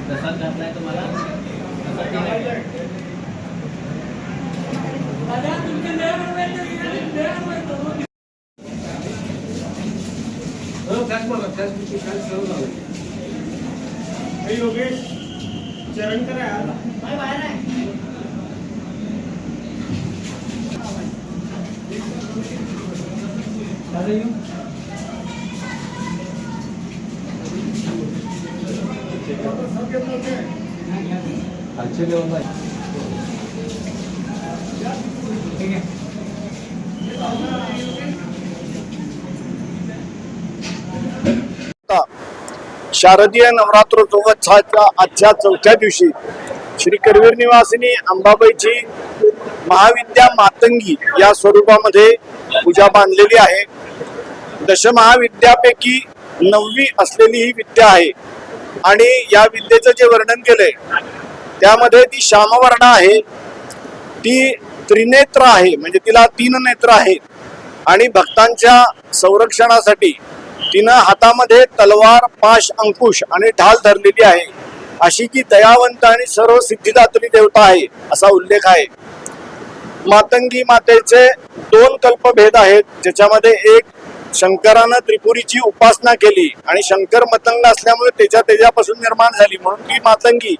प्रसाद घातलाय तुम्हाला योगेश चरण करा बाहेर आहे शारदीय नवरात्रोत्सवाच्या आजच्या चौथ्या दिवशी श्री करवीर निवासिनी अंबाबाईची महाविद्या मातंगी या स्वरूपामध्ये पूजा बांधलेली आहे. दशमहाविद्यापैकी 9वी असलेली ही विद्या आहे आणि या विद्येचं जे वर्णन केलंय त्यामध्ये ती श्यामवर्ण आहे, ती त्रिनेत्र आहे म्हणजे तिला 3 नेत्र आहेत आणि भक्तांच्या संरक्षणासाठी तिनं हातामध्ये तलवार, पाश, अंकुश आणि ढाल धरलेली आहे. अशी की दयावंत आणि सर्व सिद्धिदात्री देवता आहे असा उल्लेख आहे. मातंगी मातेचे 2 कल्पभेद आहेत, ज्याच्यामध्ये एक शंकरानं त्रिपुरीची उपासना केली आणि शंकर मतंग असल्यामुळे त्याच्यापासून निर्माण झाली म्हणून ती मातंगी,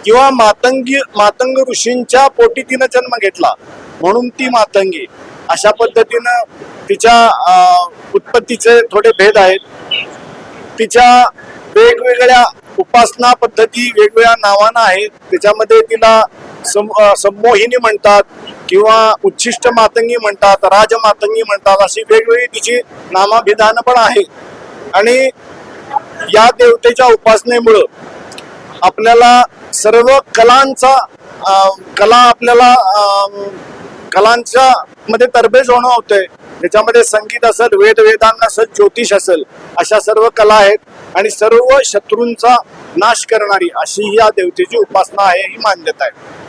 किंवा मातंग ऋषींच्या पोटी तिनं जन्म घेतला म्हणून ती मातंगी. अशा पद्धतीनं तिच्या उत्पत्तीचे थोडे भेद आहेत. तिच्या वेगवेगळ्या उपासना पद्धती वेगवेगळ्या नावानं आहेत. त्याच्यामध्ये तिला संमोहिनी म्हणतात किंवा उच्छिष्ट मातंगी म्हणतात, राजमातंगी म्हणतात, अशी वेगवेगळी तिची नामाभिधानं पण आहेत. आणि या देवतेच्या उपासनेमुळं आपल्याला सर्व कलांच्या मध्ये तरबेज होणं होतंय. त्याच्यामध्ये संगीत असेल, वेदांत असेल, ज्योतिष असेल, अशा सर्व कला आहेत आणि सर्व शत्रूंचा नाश करणारी अशी ही या देवतेची उपासना आहे, ही मान्यता आहे.